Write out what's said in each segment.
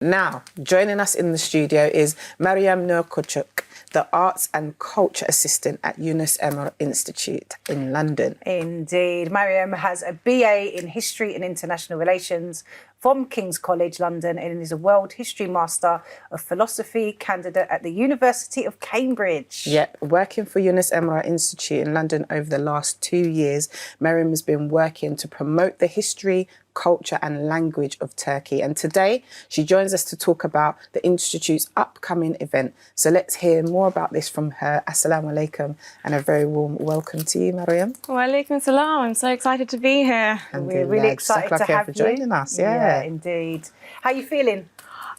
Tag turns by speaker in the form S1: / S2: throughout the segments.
S1: Now, joining us in the studio is Meryem Nur Küçük, the Arts and Culture Assistant at Yunus Emre Institute in London.
S2: Indeed. Meryem has a BA in History and International Relations from King's College, London, and is a World History Master of Philosophy candidate at the University of Cambridge.
S1: Yeah, working for Yunus Emre Institute in London over the last 2 years, Meryem has been working to promote the history, culture and language of Turkey. And today she joins us to talk about the Institute's upcoming event. So let's hear more about this from her. Assalamu alaikum and a very warm welcome to you, Meryem.
S3: Wa alaikum salam. I'm so excited to be here.
S2: We're really excited to have
S1: you. Joining us.
S2: Yeah, indeed. How are you feeling?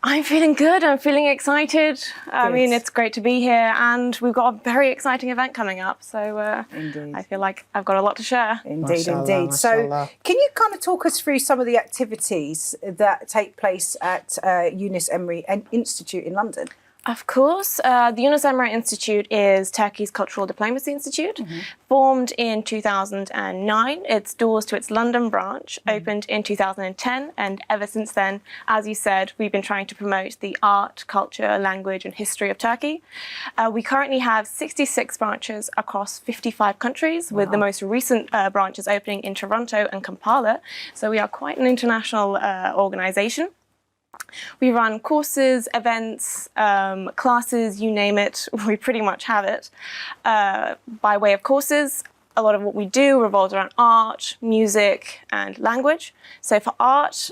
S3: I'm feeling good. I'm feeling excited. I mean, it's great to be here, and we've got a very exciting event coming up. So I feel like I've got a lot to share.
S2: Indeed,
S1: Mashallah,
S2: indeed.
S1: mashallah.
S2: So can you kind of talk us through some of the activities that take place at Yunus Emre Institute in London?
S3: Of course. The Yunus Emre Institute is Turkey's cultural diplomacy institute, formed in 2009. Its doors to its London branch opened in 2010, and ever since then, as you said, we've been trying to promote the art, culture, language and history of Turkey. We currently have 66 branches across 55 countries, with the most recent branches opening in Toronto and Kampala. So we are quite an international organisation. We run courses, events, classes, you name it, we pretty much have it. By way of courses, a lot of what we do revolves around art, music and language. So for art,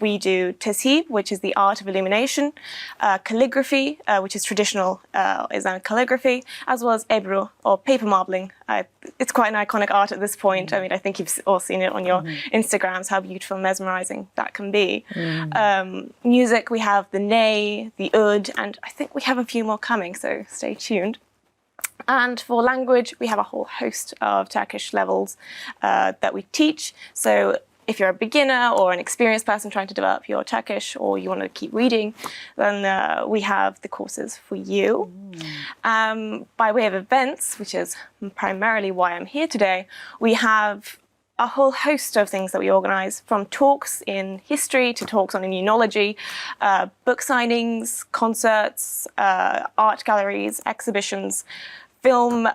S3: we do tashib, which is the art of illumination, calligraphy, which is traditional Islamic calligraphy, as well as ebru, or paper marbling. It's quite an iconic art at this point. I mean, I think you've all seen it on your Instagrams, how beautiful and mesmerizing that can be. Music, we have the ney, the oud, and I think we have a few more coming, so stay tuned. And for language, we have a whole host of Turkish levels that we teach. So if you're a beginner or an experienced person trying to develop your Turkish, or you want to keep reading, then we have the courses for you. By way of events, which is primarily why I'm here today, we have a whole host of things that we organise, from talks in history to talks on immunology, book signings, concerts, art galleries, exhibitions, film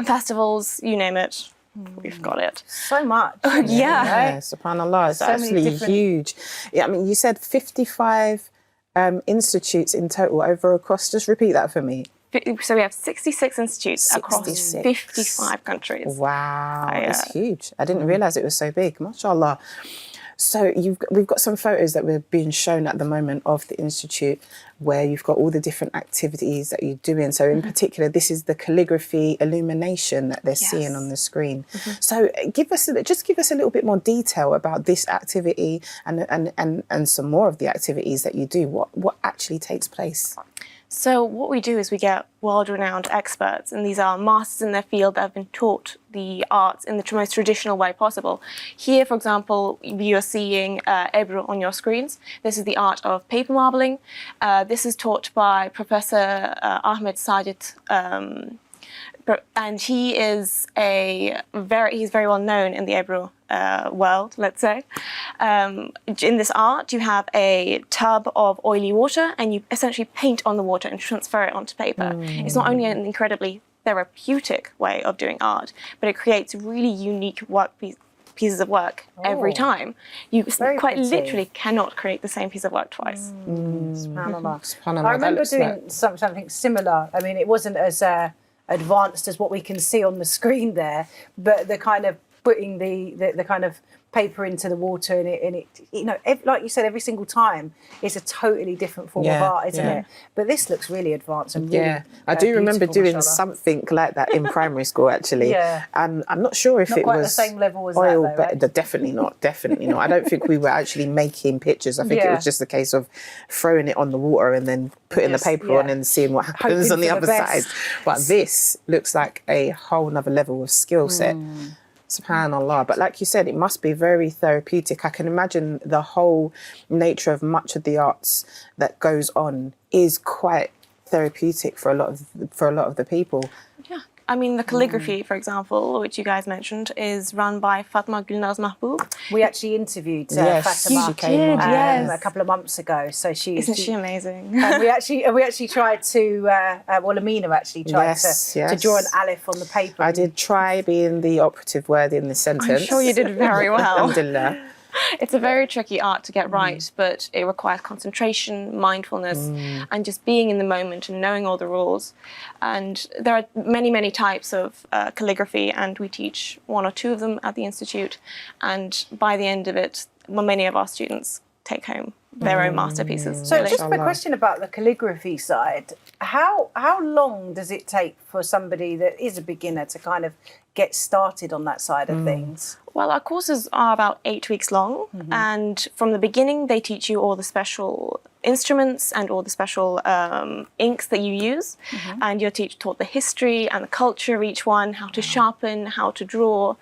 S3: festivals, you name it. We've got it.
S2: So much.
S3: Yeah.
S1: Subhanallah, it's
S2: So many
S1: absolutely
S2: different-
S1: huge. Yeah, I mean, you said 55 institutes in total over across, just repeat that for me.
S3: So we have 66 institutes across
S1: 66.
S3: 55 countries.
S1: Wow, it's huge. I didn't realise it was so big, mashallah. So we've got some photos that we're being shown at the moment of the Institute, where you've got all the different activities that you're doing. So in particular, this is the calligraphy illumination that they're seeing on the screen. So give us a little bit more detail about this activity and some more of the activities that you do. What actually takes place?
S3: So what we do is we get world-renowned experts, and these are masters in their field that have been taught the arts in the most traditional way possible. Here, for example, you're seeing ebru on your screens. This is the art of paper marbling. This is taught by Professor Ahmed Sajid, and he is he's very well known in the ebru world, let's say. In this art, you have a tub of oily water, and you essentially paint on the water and transfer it onto paper. It's not only an incredibly therapeutic way of doing art, but it creates really unique pieces of work every time. You quite literally cannot create the same piece of work twice.
S2: SubhanAllah. I remember doing something similar. I mean, it wasn't as advanced as what we can see on the screen there, but the kind of putting the kind of paper into the water, and it you know, like you said, every single time it's a totally different form of art, isn't it? But this looks really advanced and really
S1: I do remember doing
S2: mashallah.
S1: something like that in primary school, actually. And I'm not sure if
S2: Not
S1: it
S2: quite
S1: was
S2: the same level as
S1: oil,
S2: that, though, right?
S1: but definitely not. I don't think we were actually making pictures. I think it was just a case of throwing it on the water and then putting the paper on and seeing what happens
S2: Hoping
S1: on the
S2: for
S1: other
S2: the
S1: side.
S2: best.
S1: But this looks like a whole nother level of skill set. SubhanAllah. But like you said, it must be very therapeutic. I can imagine the whole nature of much of the arts that goes on is quite therapeutic for a lot of the people.
S3: Yeah, I mean, the calligraphy, for example, which you guys mentioned, is run by Fatma Gulnaz Mahbub.
S2: We actually interviewed
S1: Yes,
S2: Fatima
S1: she came on.
S2: a couple of months ago. So
S3: Isn't she amazing?
S2: And we actually tried to. Well, Ameenah actually tried to draw an alif on the paper.
S1: I did try being the operative word in the sentence.
S3: I'm sure you did very well.
S1: Alhamdulillah.
S3: It's a very tricky art to get right, but it requires concentration, mindfulness, and just being in the moment and knowing all the rules. And there are many, many types of calligraphy, and we teach one or two of them at the Institute. And by the end of it, many of our students take home their own masterpieces.
S2: So just a question about the calligraphy side. How long does it take for somebody that is a beginner to kind of get started on that side of things?
S3: Well, our courses are about 8 weeks long, and from the beginning they teach you all the special instruments and all the special inks that you use, and you're taught the history and the culture of each one, how to sharpen, how to draw,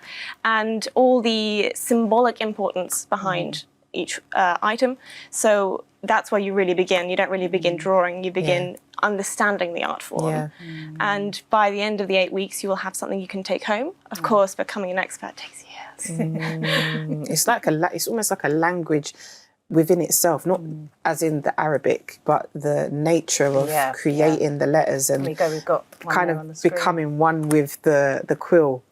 S3: and all the symbolic importance behind each item. So that's where you really begin. You don't really begin drawing, you begin understanding the art form. And by the end of the 8 weeks, you will have something you can take home. Of course, becoming an expert takes years.
S1: It's almost like a language within itself, not as in the Arabic, but the nature of creating the letters and
S2: we've got one
S1: kind
S2: there on the
S1: of
S2: screen.
S1: becoming one with the quill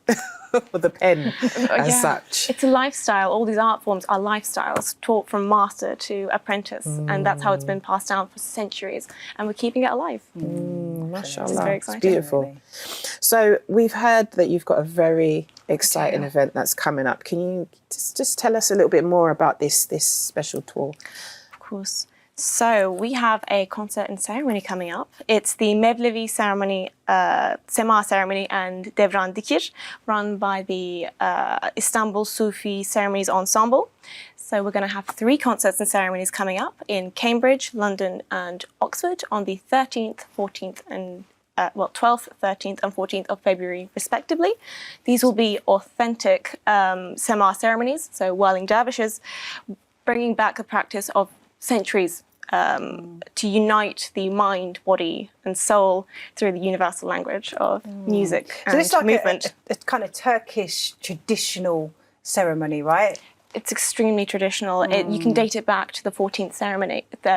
S1: or the pen as such.
S3: It's a lifestyle. All these art forms are lifestyles taught from master to apprentice, and that's how it's been passed down for centuries, and we're keeping it alive.
S1: Mashallah,
S3: very
S1: it's
S3: exciting.
S1: beautiful.
S2: Really.
S1: So we've heard that you've got a very exciting event that's coming up. Can you just tell us a little bit more about this special tour?
S3: Of course. So we have a concert and ceremony coming up. It's the Mevlevi Sema ceremony and Devran Dikir, run by the Istanbul Sufi Ceremonies Ensemble. So we're going to have 3 concerts and ceremonies coming up in Cambridge, London and Oxford on the 13th, 14th and 12th, 13th and 14th of February, respectively. These will be authentic Sema ceremonies, so whirling dervishes, bringing back the practice of centuries to unite the mind, body and soul through the universal language of music and
S2: So it's like
S3: movement.
S2: a kind of Turkish traditional ceremony, right?
S3: It's extremely traditional. You can date it back to the 14th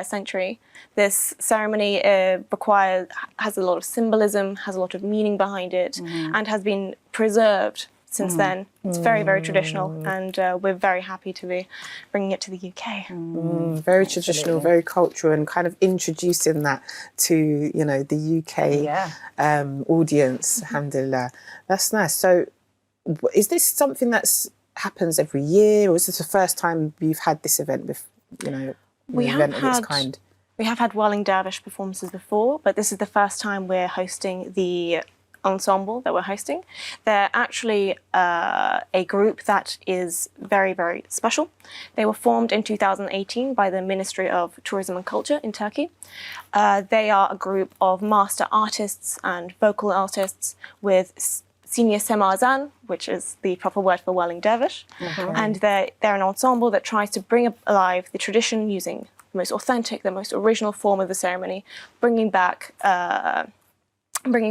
S3: century. This ceremony has a lot of symbolism, has a lot of meaning behind it, and has been preserved since then. It's very, very traditional, and we're very happy to be bringing it to the UK.
S1: Very traditional, very cultural, and kind of introducing that to, the UK audience, alhamdulillah. That's nice. So is this something that's happens every year, or is this the first time you've had this event with, event of its kind?
S3: We have had whirling dervish performances before, but this is the first time we're hosting the ensemble that we're hosting. They're actually a group that is very, very special. They were formed in 2018 by the Ministry of Tourism and Culture in Turkey. They are a group of master artists and vocal artists with senior semazan, which is the proper word for whirling dervish. And they're an ensemble that tries to bring alive the tradition using the most authentic, the most original form of the ceremony, bringing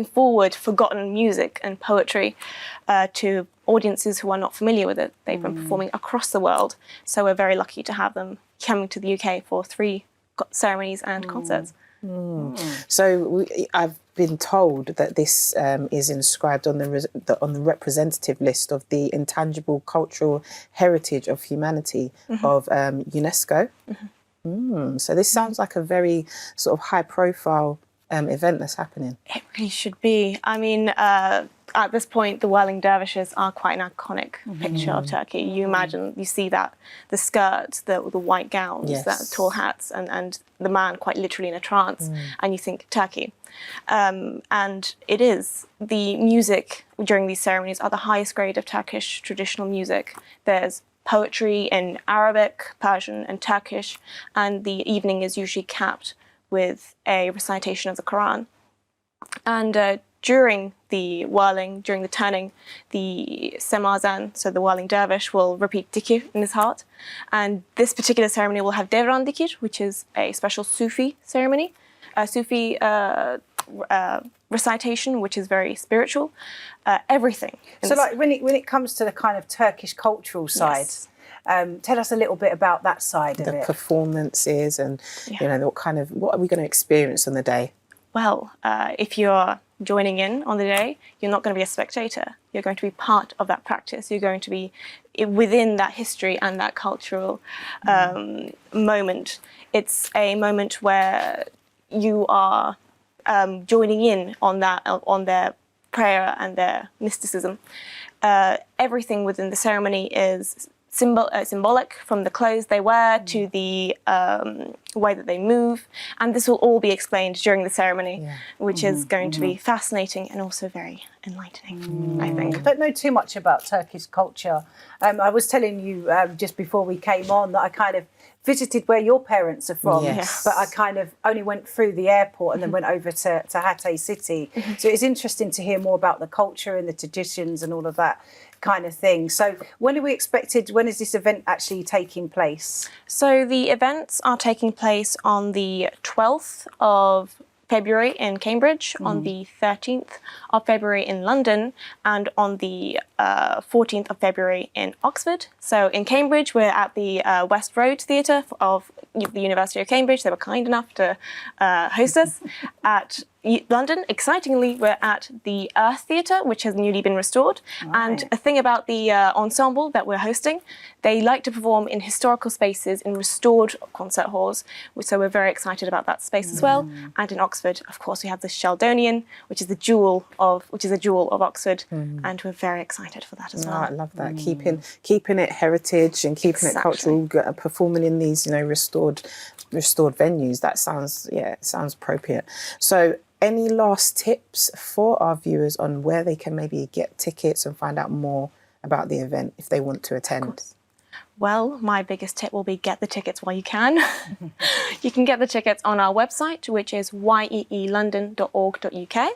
S3: forward forgotten music and poetry to audiences who are not familiar with it. They've been performing across the world, so we're very lucky to have them coming to the UK for 3 ceremonies and concerts.
S1: So I've been told that this is inscribed on the representative list of the intangible cultural heritage of humanity of UNESCO. So this sounds like a very sort of high-profile event that's happening.
S3: It really should be. I mean, at this point, the whirling dervishes are quite an iconic picture of Turkey. You imagine, you see that, the skirts, the white gowns, the tall hats, and the man quite literally in a trance, and you think Turkey. And it is. The music during these ceremonies are the highest grade of Turkish traditional music. There's poetry in Arabic, Persian and Turkish, and the evening is usually capped with a recitation of the Quran. And during the whirling, during the turning, the semazan, so the whirling dervish, will repeat dikir in his heart. And this particular ceremony will have devran dikir, which is a special Sufi ceremony, a Sufi recitation, which is very spiritual, everything.
S2: So like when it comes to the kind of Turkish cultural side,
S3: Yes.
S2: Tell us a little bit about that side of
S1: The
S2: it.
S1: performances and, you know, what are we going to experience on the day?
S3: Well, if you're joining in on the day, you're not going to be a spectator. You're going to be part of that practice. You're going to be within that history and that cultural moment. It's a moment where you are joining in on their prayer and their mysticism. Everything within the ceremony is symbolic, from the clothes they wear to the way that they move, and this will all be explained during the ceremony, which is going to be fascinating and also very enlightening, I think.
S2: I don't know too much about Turkish culture. I was telling you just before we came on that I kind of visited where your parents are from,
S1: Yes.
S2: but I kind of only went through the airport and then went over to Hatay City. So it's interesting to hear more about the culture and the traditions and all of that kind of thing. So when is this event actually taking place?
S3: So the events are taking place on the 12th of February in Cambridge, on the 13th of February in London, and on the 14th of February in Oxford. So in Cambridge, we're at the West Road Theatre of the University of Cambridge. They were kind enough to host us. At London, excitingly, we're at the Earth Theatre, which has newly been restored.
S2: Right.
S3: And a thing about the ensemble that we're hosting, they like to perform in historical spaces, in restored concert halls. So we're very excited about that space as well. And in Oxford, of course, we have the Sheldonian, which is a jewel of Oxford, and we're very excited for that as well.
S1: I love that. Keeping it heritage and keeping it cultural, performing in these, you know, restored venues. That sounds appropriate. So, any last tips for our viewers on where they can maybe get tickets and find out more about the event if they want to attend?
S3: Well, my biggest tip will be get the tickets while you can. You can get the tickets on our website, which is yeelondon.org.uk.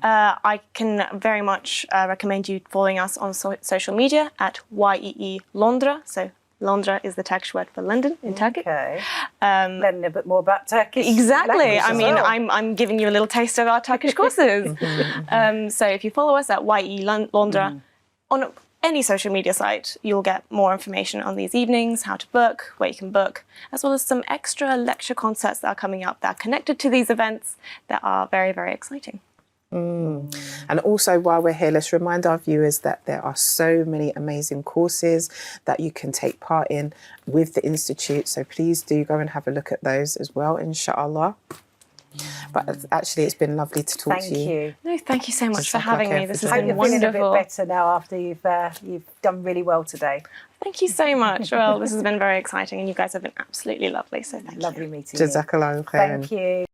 S3: I can very much recommend you following us on social media at YEE Londra. So Londra is the Turkish word for London in Turkish.
S2: Okay. Learning a bit more about Turkish.
S3: Exactly. I mean,
S2: well.
S3: I'm giving you a little taste of our Turkish courses. So if you follow us at YE Londra on any social media site, you'll get more information on these evenings, how to book, where you can book, as well as some extra lecture concerts that are coming up that are connected to these events that are very, very exciting.
S1: And also, while we're here, let's remind our viewers that there are so many amazing courses that you can take part in with the Institute. So please do go and have a look at those as well, inshallah. But actually, it's been lovely to talk to you.
S2: Thank you.
S3: No, thank you so much for having me. This has
S2: I hope
S3: been
S2: you're feeling a
S3: wonderful.
S2: bit better now after you've done really well today.
S3: Thank you so much. Well, this has been very exciting and you guys have been absolutely lovely. So thank you.
S2: Lovely meeting you.
S1: Jazakallahu khairan.
S2: Thank you.